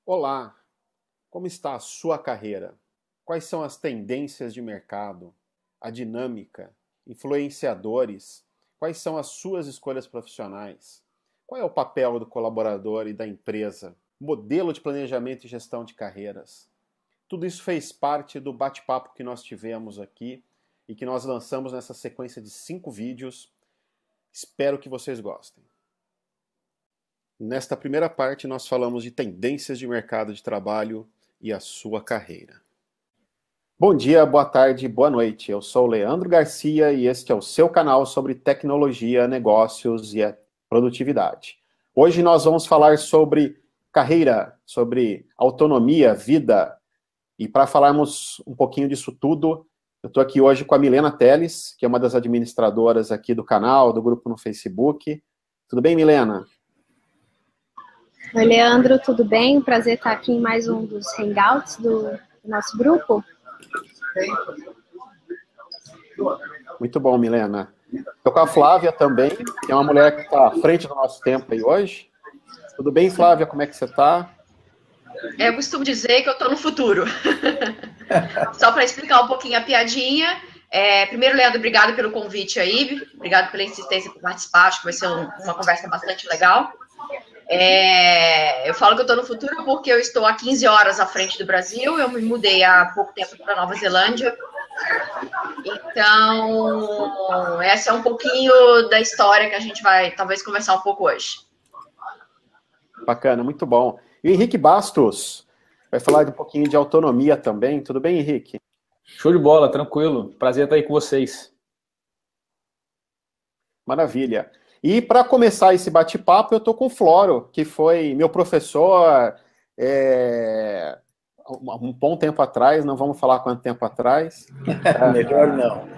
Olá, como está a sua carreira? Quais são as tendências de mercado, a dinâmica, influenciadores? Quais são as suas escolhas profissionais? Qual é o papel do colaborador e da empresa? Modelo de planejamento e gestão de carreiras? Tudo isso fez parte do bate-papo que nós tivemos aqui e que nós lançamos nessa sequência de 5 vídeos. Espero que vocês gostem. Nesta primeira parte, nós falamos de tendências de mercado de trabalho e a sua carreira. Bom dia, boa tarde, boa noite. Eu sou o Leandro Garcia e este é o seu canal sobre tecnologia, negócios e produtividade. Hoje nós vamos falar sobre carreira, sobre autonomia, vida. E para falarmos um pouquinho disso tudo, eu estou aqui hoje com a Milena Teles, que é uma das administradoras aqui do canal, do grupo no Facebook. Tudo bem, Milena? Oi, Leandro, tudo bem? Prazer estar aqui em mais um dos Hangouts do nosso grupo. Muito bom, Milena. Estou com a Flávia também, que é uma mulher que está à frente do nosso tempo aí hoje. Tudo bem, Flávia? Como é que você está? Eu costumo dizer que eu estou no futuro. Só para explicar um pouquinho a piadinha. Primeiro, Leandro, obrigado pelo convite aí. Obrigado pela insistência por participar. Acho que vai ser uma conversa bastante legal. Eu falo que eu estou no futuro porque eu estou há 15 horas à frente do Brasil. Eu me mudei há pouco tempo para Nova Zelândia. Então, essa é um pouquinho da história que a gente vai talvez conversar um pouco hoje. Bacana, muito bom. E o Henrique Bastos vai falar um pouquinho de autonomia também. Tudo bem, Henrique? Show de bola, tranquilo. Prazer estar aí com vocês. Maravilha. E para começar esse bate-papo, eu estou com o Floro, que foi meu professor um bom tempo atrás, não vamos falar quanto tempo atrás. Melhor não.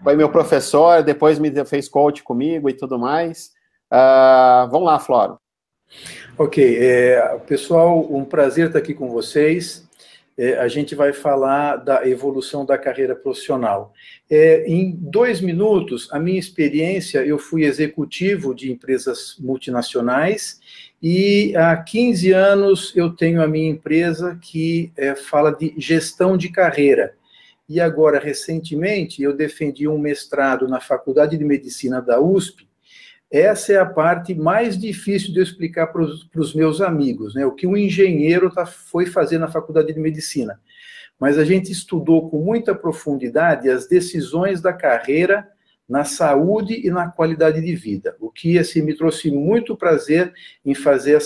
Foi meu professor, depois fez coach comigo e tudo mais. Vamos lá, Floro. Ok, pessoal, um prazer estar aqui com vocês. A gente vai falar da evolução da carreira profissional. Em 2 minutos, a minha experiência, eu fui executivo de empresas multinacionais e há 15 anos eu tenho a minha empresa que fala de gestão de carreira. E agora, recentemente, eu defendi um mestrado na Faculdade de Medicina da USP. Essa é a parte mais difícil de eu explicar para os meus amigos, né? O que um engenheiro foi fazer na Faculdade de Medicina. Mas a gente estudou com muita profundidade as decisões da carreira na saúde e na qualidade de vida, o que assim, me trouxe muito prazer em fazer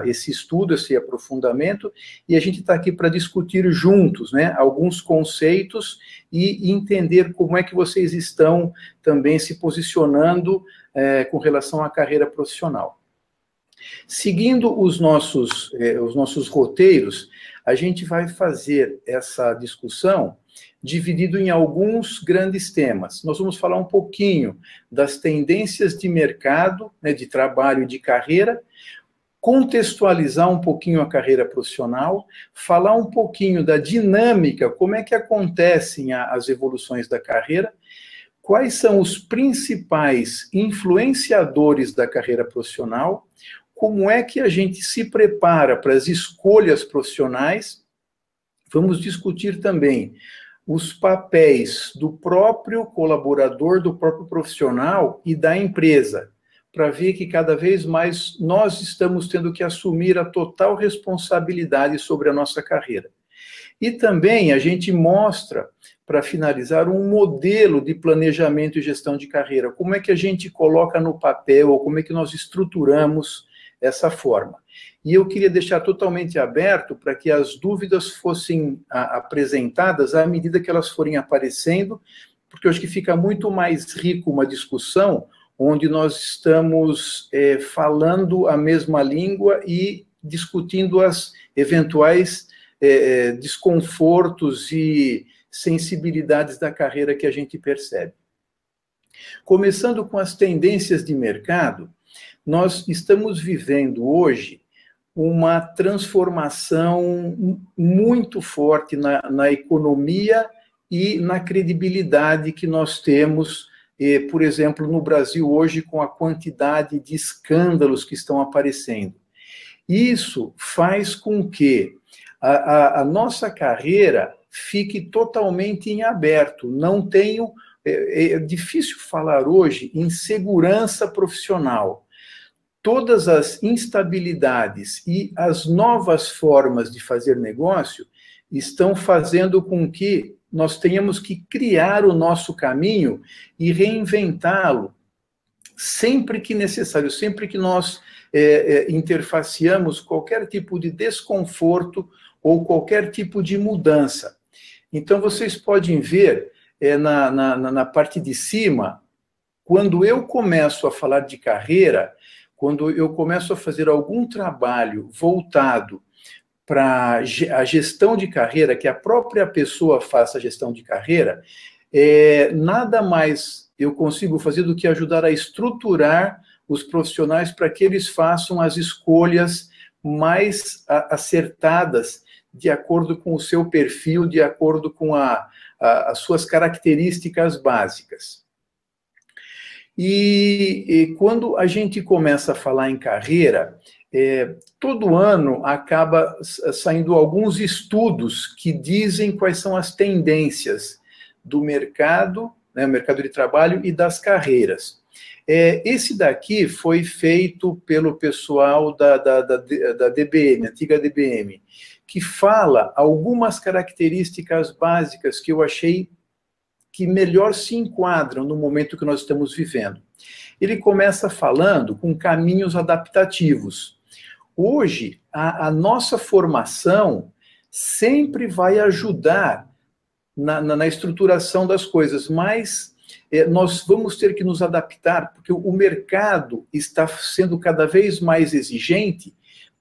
esse estudo, esse aprofundamento, e a gente está aqui para discutir juntos, né, alguns conceitos e entender como é que vocês estão também se posicionando com relação à carreira profissional. Seguindo os nossos roteiros, a gente vai fazer essa discussão dividido em alguns grandes temas. Nós vamos falar um pouquinho das tendências de mercado, né, de trabalho e de carreira, contextualizar um pouquinho a carreira profissional, falar um pouquinho da dinâmica, como é que acontecem as evoluções da carreira, quais são os principais influenciadores da carreira profissional, como é que a gente se prepara para as escolhas profissionais. Vamos discutir também os papéis do próprio colaborador, do próprio profissional e da empresa, para ver que cada vez mais nós estamos tendo que assumir a total responsabilidade sobre a nossa carreira. E também a gente mostra, para finalizar, um modelo de planejamento e gestão de carreira. Como é que a gente coloca no papel, ou como é que nós estruturamos essa forma. E eu queria deixar totalmente aberto para que as dúvidas fossem apresentadas à medida que elas forem aparecendo, porque eu acho que fica muito mais rico uma discussão onde nós estamos falando a mesma língua e discutindo as eventuais desconfortos e sensibilidades da carreira que a gente percebe. Começando com as tendências de mercado, nós estamos vivendo hoje uma transformação muito forte na economia e na credibilidade que nós temos, por exemplo, no Brasil hoje, com a quantidade de escândalos que estão aparecendo. Isso faz com que a nossa carreira fique totalmente em aberto. Não tenho... É difícil falar hoje em segurança profissional. Todas as instabilidades e as novas formas de fazer negócio estão fazendo com que nós tenhamos que criar o nosso caminho e reinventá-lo sempre que necessário, sempre que nós interfaceamos qualquer tipo de desconforto ou qualquer tipo de mudança. Então, vocês podem ver na parte de cima, quando eu começo a falar de carreira, quando eu começo a fazer algum trabalho voltado para a gestão de carreira, que a própria pessoa faça a gestão de carreira, nada mais eu consigo fazer do que ajudar a estruturar os profissionais para que eles façam as escolhas mais acertadas, de acordo com o seu perfil, de acordo com as suas características básicas. E quando a gente começa a falar em carreira, todo ano acaba saindo alguns estudos que dizem quais são as tendências do mercado, né, o mercado de trabalho e das carreiras. Esse daqui foi feito pelo pessoal da DBM, antiga DBM, que fala algumas características básicas que eu achei que melhor se enquadram no momento que nós estamos vivendo. Ele começa falando com caminhos adaptativos. Hoje, a nossa formação sempre vai ajudar na estruturação das coisas, mas nós vamos ter que nos adaptar, porque o mercado está sendo cada vez mais exigente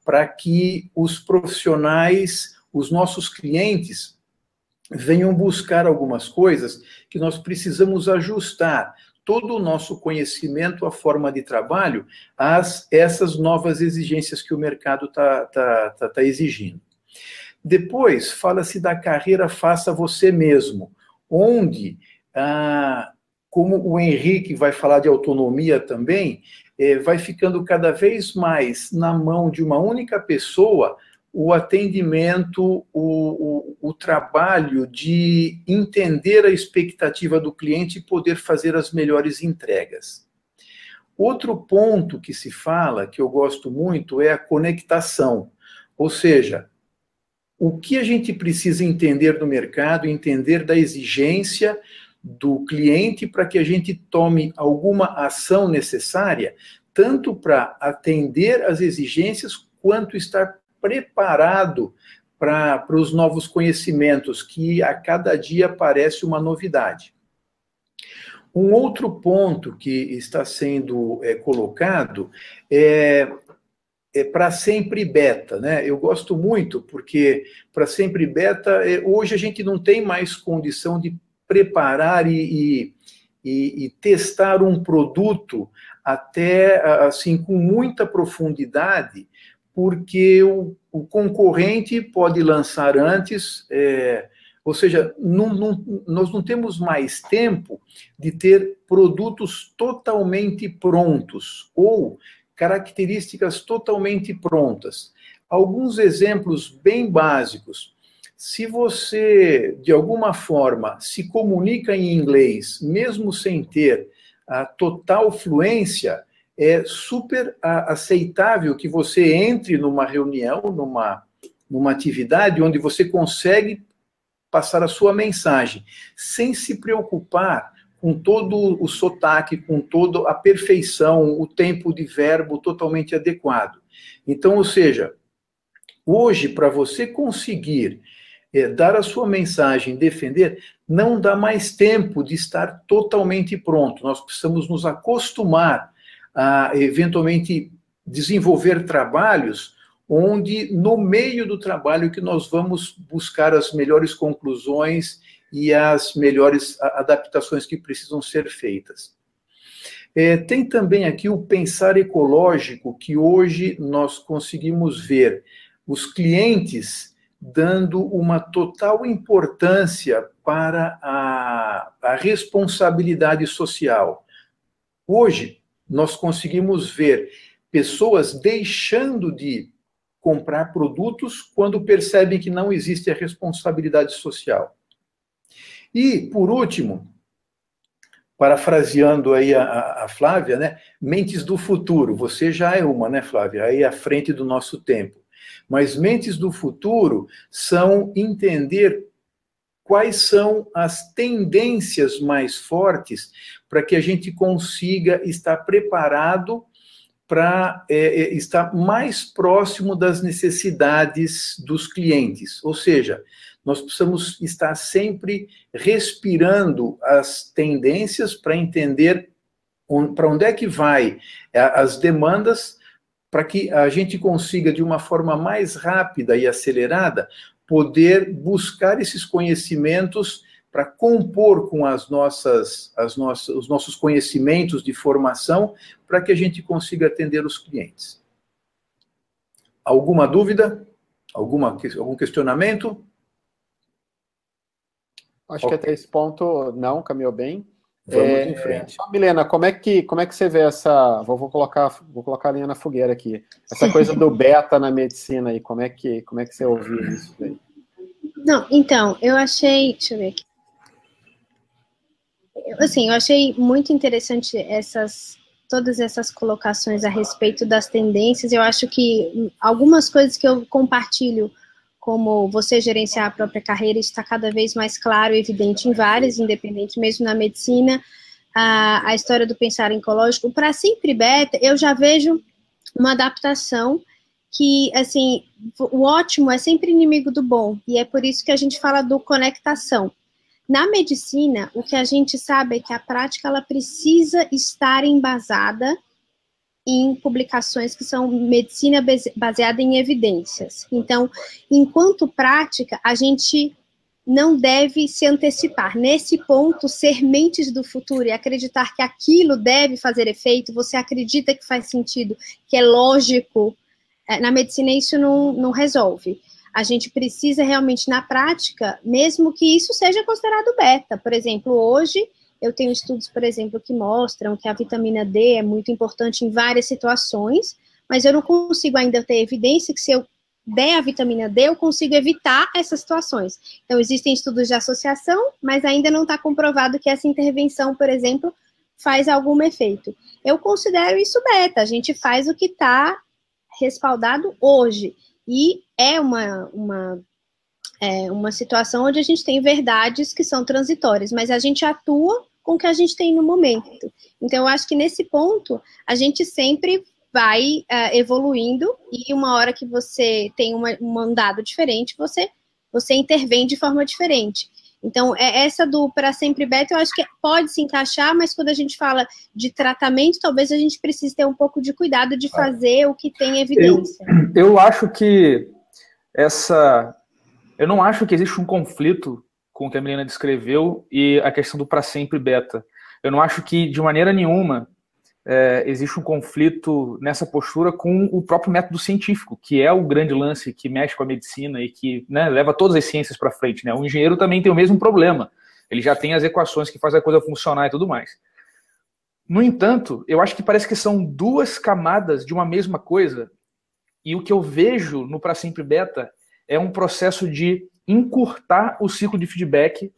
para que os profissionais, os nossos clientes, venham buscar algumas coisas que nós precisamos ajustar todo o nosso conhecimento, a forma de trabalho, a essas novas exigências que o mercado está exigindo. Depois, fala-se da carreira faça você mesmo, onde, como o Henrique vai falar de autonomia também, vai ficando cada vez mais na mão de uma única pessoa o atendimento, o trabalho de entender a expectativa do cliente e poder fazer as melhores entregas. Outro ponto que se fala, que eu gosto muito, é a conectação, ou seja, o que a gente precisa entender do mercado, entender da exigência do cliente para que a gente tome alguma ação necessária, tanto para atender às exigências, quanto estar preparado para os novos conhecimentos, que a cada dia aparece uma novidade. Um outro ponto que está sendo colocado é para sempre beta, né? Eu gosto muito, porque para sempre beta, hoje a gente não tem mais condição de preparar e testar um produto até, assim, com muita profundidade, porque o concorrente pode lançar antes, ou seja, nós não temos mais tempo de ter produtos totalmente prontos, ou características totalmente prontas. Alguns exemplos bem básicos. Se você, de alguma forma, se comunica em inglês, mesmo sem ter a total fluência, é super aceitável que você entre numa reunião, numa atividade onde você consegue passar a sua mensagem, sem se preocupar com todo o sotaque, com toda a perfeição, o tempo de verbo totalmente adequado. Então, ou seja, hoje, para você conseguir dar a sua mensagem, defender, não dá mais tempo de estar totalmente pronto. Nós precisamos nos acostumar a, eventualmente, desenvolver trabalhos onde, no meio do trabalho, que nós vamos buscar as melhores conclusões e as melhores adaptações que precisam ser feitas. Tem também aqui o pensar ecológico, que hoje nós conseguimos ver os clientes dando uma total importância para a responsabilidade social. Hoje, nós conseguimos ver pessoas deixando de comprar produtos quando percebem que não existe a responsabilidade social. E, por último, parafraseando aí a Flávia, né? Mentes do futuro. Você já é uma, né, Flávia? Aí à frente do nosso tempo. Mas mentes do futuro são entender quais são as tendências mais fortes para que a gente consiga estar preparado para estar mais próximo das necessidades dos clientes. Ou seja, nós precisamos estar sempre respirando as tendências para entender para onde é que vai as demandas, para que a gente consiga, de uma forma mais rápida e acelerada, poder buscar esses conhecimentos para compor com os nossos conhecimentos de formação, para que a gente consiga atender os clientes. Alguma dúvida? Algum questionamento? Acho que até esse ponto não, caminhou bem. Vamos em frente. Milena, como é que você vê essa... Vou colocar a linha na fogueira aqui. Essa coisa do beta na medicina aí, como é que você ouviu isso daí? Não, então, eu achei... Deixa eu ver aqui. Assim, eu achei muito interessante todas essas colocações a respeito das tendências. Eu acho que algumas coisas que eu compartilho, como você gerenciar a própria carreira, está cada vez mais claro e evidente em várias, independente, mesmo na medicina, a história do pensar oncológico. Para sempre beta, eu já vejo uma adaptação que, assim, o ótimo é sempre inimigo do bom, e é por isso que a gente fala do conectação. Na medicina, o que a gente sabe é que a prática, ela precisa estar embasada em publicações que são medicina baseada em evidências. Então, enquanto prática, a gente não deve se antecipar. Nesse ponto, ser mentes do futuro e acreditar que aquilo deve fazer efeito, você acredita que faz sentido, que é lógico, na medicina isso não resolve. A gente precisa realmente, na prática, mesmo que isso seja considerado beta. Por exemplo, hoje, eu tenho estudos, por exemplo, que mostram que a vitamina D é muito importante em várias situações, mas eu não consigo ainda ter evidência que se eu der a vitamina D, eu consigo evitar essas situações. Então, existem estudos de associação, mas ainda não está comprovado que essa intervenção, por exemplo, faz algum efeito. Eu considero isso beta, a gente faz o que está respaldado hoje. E é uma situação onde a gente tem verdades que são transitórias, mas a gente atua com o que a gente tem no momento. Então, eu acho que nesse ponto, a gente sempre vai evoluindo, e uma hora que você tem um mandado diferente, você intervém de forma diferente. Então, essa do para sempre beta, eu acho que pode se encaixar, mas quando a gente fala de tratamento, talvez a gente precise ter um pouco de cuidado de fazer o que tem evidência. Eu acho que eu não acho que existe um conflito com o que a Milena descreveu e a questão do para sempre beta. Eu não acho que, de maneira nenhuma, existe um conflito nessa postura com o próprio método científico, que é o grande lance que mexe com a medicina e que, né, leva todas as ciências para frente, né? O engenheiro também tem o mesmo problema. Ele já tem as equações que fazem a coisa funcionar e tudo mais. No entanto, eu acho que parece que são duas camadas de uma mesma coisa, e o que eu vejo no para sempre beta é um processo de encurtar o ciclo de feedback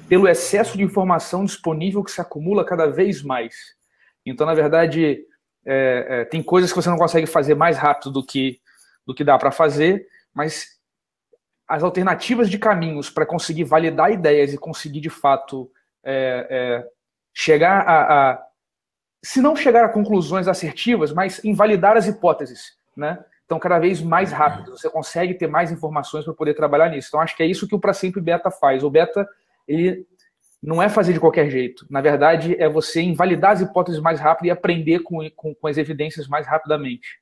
pelo excesso de informação disponível que se acumula cada vez mais. Então, na verdade, tem coisas que você não consegue fazer mais rápido do que dá para fazer, mas as alternativas de caminhos para conseguir validar ideias e conseguir, de fato, chegar se não chegar a conclusões assertivas, mas invalidar as hipóteses, né? Então, cada vez mais rápido, você consegue ter mais informações para poder trabalhar nisso. Então, acho que é isso que o para sempre beta faz. O beta, ele não é fazer de qualquer jeito. Na verdade, é você invalidar as hipóteses mais rápido e aprender com as evidências mais rapidamente.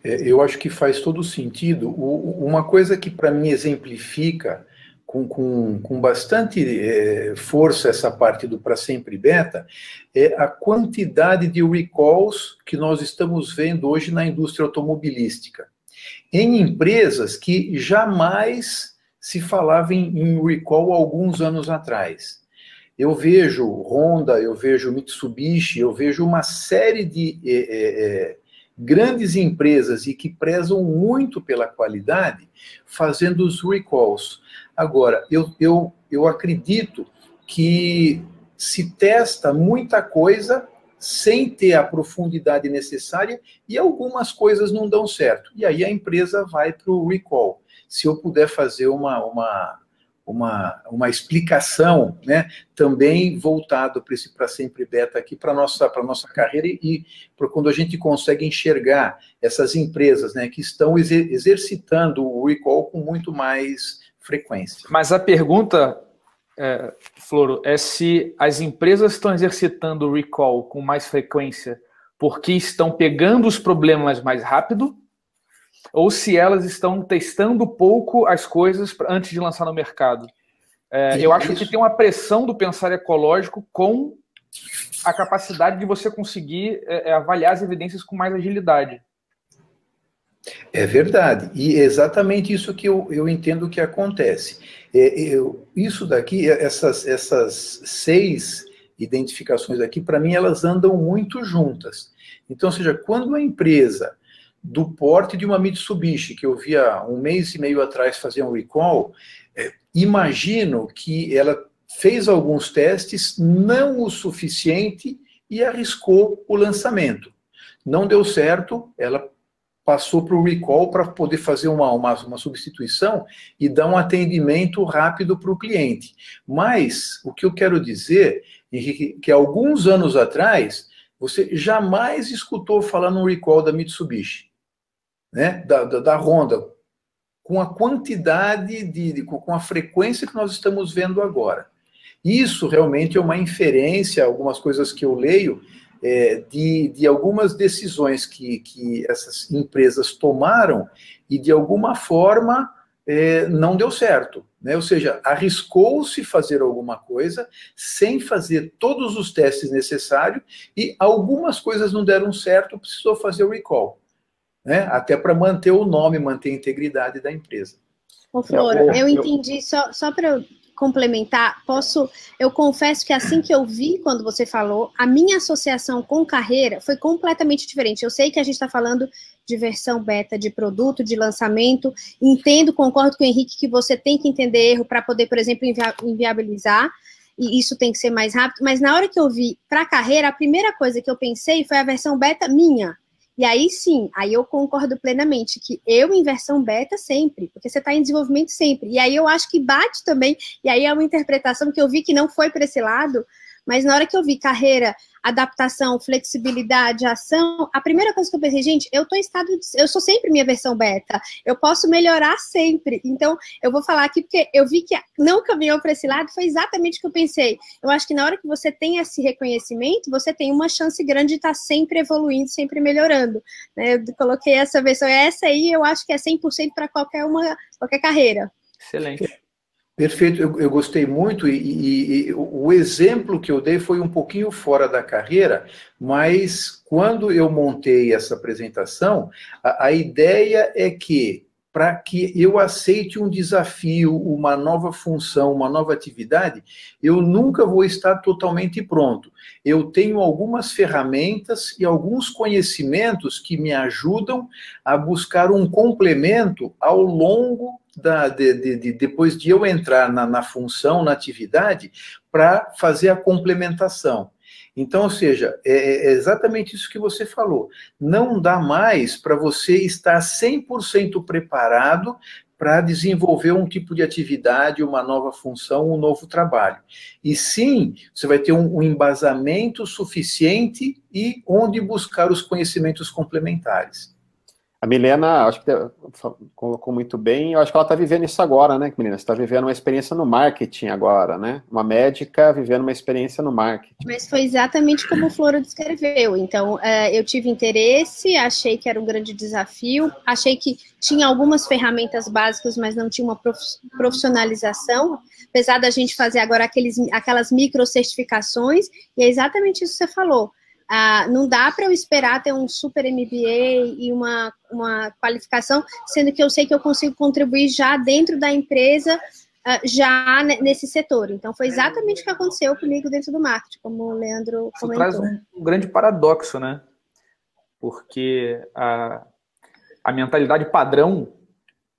Eu acho que faz todo sentido. Uma coisa que, para mim, exemplifica com bastante força essa parte do para sempre beta é a quantidade de recalls que nós estamos vendo hoje na indústria automobilística. Em empresas que jamais se falava em recall há alguns anos atrás. Eu vejo Honda, eu vejo Mitsubishi, eu vejo uma série de grandes empresas e que prezam muito pela qualidade, fazendo os recalls. Agora, eu acredito que se testa muita coisa sem ter a profundidade necessária e algumas coisas não dão certo. E aí a empresa vai para o recall. Se eu puder fazer uma explicação, né, também voltado para esse para sempre beta aqui, para a nossa carreira e para quando a gente consegue enxergar essas empresas, né, que estão exercitando o recall com muito mais frequência. Mas a pergunta, Floro, é se as empresas estão exercitando o recall com mais frequência porque estão pegando os problemas mais rápido, ou se elas estão testando pouco as coisas antes de lançar no mercado. Eu acho que tem uma pressão do pensar ecológico com a capacidade de você conseguir avaliar as evidências com mais agilidade. É verdade, e é exatamente isso que eu entendo que acontece. Isso daqui, essas 6 identificações aqui, para mim, elas andam muito juntas. Então, ou seja, quando a empresa do porte de uma Mitsubishi, que eu vi há 1 mês e meio atrás fazer um recall, imagino que ela fez alguns testes, não o suficiente, e arriscou o lançamento. Não deu certo, ela passou para o recall para poder fazer uma substituição e dar um atendimento rápido para o cliente. Mas o que eu quero dizer, Henrique, que alguns anos atrás, você jamais escutou falar no recall da Mitsubishi, né, da Honda, com a quantidade, com a frequência que nós estamos vendo agora. Isso realmente é uma inferência, algumas coisas que eu leio, de algumas decisões que essas empresas tomaram e, de alguma forma, não deu certo, né? Ou seja, arriscou-se fazer alguma coisa sem fazer todos os testes necessários e algumas coisas não deram certo, precisou fazer o recall, né? Até para manter o nome, manter a integridade da empresa. Ô, Flora, eu entendi, só para eu complementar, eu confesso que assim que eu vi quando você falou, a minha associação com carreira foi completamente diferente. Eu sei que a gente está falando de versão beta de produto, de lançamento, entendo, concordo com o Henrique que você tem que entender erro para poder, por exemplo, inviabilizar, e isso tem que ser mais rápido, mas na hora que eu vi para carreira, a primeira coisa que eu pensei foi a versão beta minha. E aí sim, aí eu concordo plenamente que eu em versão beta sempre, porque você está em desenvolvimento sempre. E aí eu acho que bate também, e aí é uma interpretação que eu vi que não foi para esse lado, mas na hora que eu vi carreira, adaptação, flexibilidade, ação, a primeira coisa que eu pensei, gente, eu sou sempre minha versão beta, eu posso melhorar sempre. Então, eu vou falar aqui porque eu vi que não caminhou para esse lado, foi exatamente o que eu pensei. Eu acho que na hora que você tem esse reconhecimento, você tem uma chance grande de estar sempre evoluindo, sempre melhorando, né? Eu coloquei essa versão, essa aí eu acho que é 100% para qualquer carreira. Excelente. Perfeito, eu gostei muito e o exemplo que eu dei foi um pouquinho fora da carreira, mas quando eu montei essa apresentação, a ideia é que, para que eu aceite um desafio, uma nova função, uma nova atividade, eu nunca vou estar totalmente pronto. Eu tenho algumas ferramentas e alguns conhecimentos que me ajudam a buscar um complemento ao longo depois de eu entrar na função, na atividade, para fazer a complementação. Então, ou seja, é exatamente isso que você falou. Não dá mais para você estar 100% preparado para desenvolver um tipo de atividade, uma nova função, um novo trabalho. E sim, você vai ter um embasamento suficiente e onde buscar os conhecimentos complementares. A Milena, acho que colocou muito bem, eu acho que ela está vivendo isso agora, né, Milena? Você está vivendo uma experiência no marketing agora, né? Uma médica vivendo uma experiência no marketing. Mas foi exatamente como o Flora descreveu. Então, eu tive interesse, achei que era um grande desafio, achei que tinha algumas ferramentas básicas, mas não tinha uma profissionalização, apesar da gente fazer agora aquelas micro-certificações, e é exatamente isso que você falou. Não dá para eu esperar ter um super MBA e uma qualificação, sendo que eu sei que eu consigo contribuir já dentro da empresa, já nesse setor. Então, foi exatamente o que aconteceu comigo dentro do marketing, como o Leandro comentou. Isso traz um grande paradoxo, né? porque a mentalidade padrão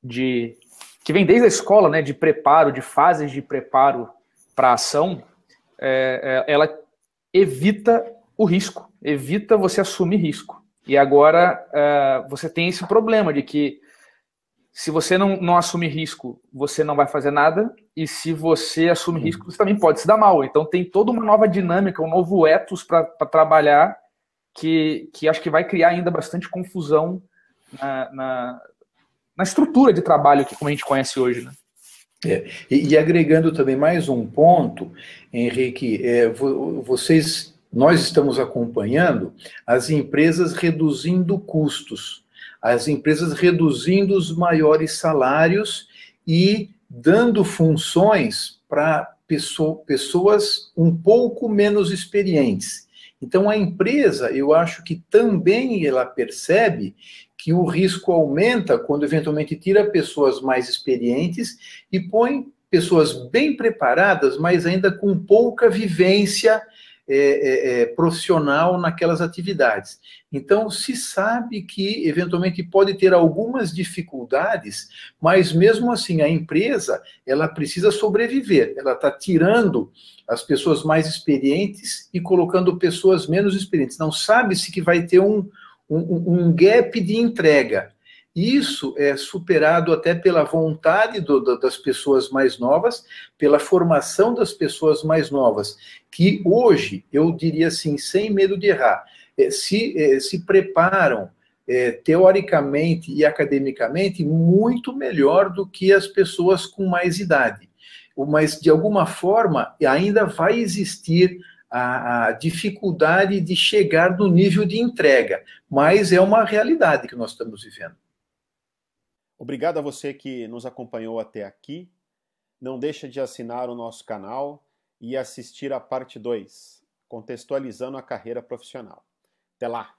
que vem desde a escola, né, de preparo, de fases de preparo para a ação, ela evita o risco, evita você assumir risco. E agora você tem esse problema de que se você não assumir risco, você não vai fazer nada, e se você assumir risco, você também pode se dar mal. Então tem toda uma nova dinâmica, um novo ethos para trabalhar, que acho que vai criar ainda bastante confusão na estrutura de trabalho que como a gente conhece hoje, né? E agregando também mais um ponto, Henrique, nós estamos acompanhando as empresas reduzindo custos, as empresas reduzindo os maiores salários e dando funções para pessoas um pouco menos experientes. Então, a empresa, eu acho que também ela percebe que o risco aumenta quando eventualmente tira pessoas mais experientes e põe pessoas bem preparadas, mas ainda com pouca vivência profissional naquelas atividades. Então, se sabe que eventualmente pode ter algumas dificuldades, mas mesmo assim a empresa ela precisa sobreviver. Ela está tirando as pessoas mais experientes e colocando pessoas menos experientes. Não sabe-se que vai ter um gap de entrega. Isso é superado até pela vontade das pessoas mais novas, pela formação das pessoas mais novas, que hoje, eu diria assim, sem medo de errar, se preparam teoricamente e academicamente muito melhor do que as pessoas com mais idade. Mas, de alguma forma, ainda vai existir a dificuldade de chegar no nível de entrega, mas é uma realidade que nós estamos vivendo. Obrigado a você que nos acompanhou até aqui. Não deixa de assinar o nosso canal e assistir a parte 2, contextualizando a carreira profissional. Até lá!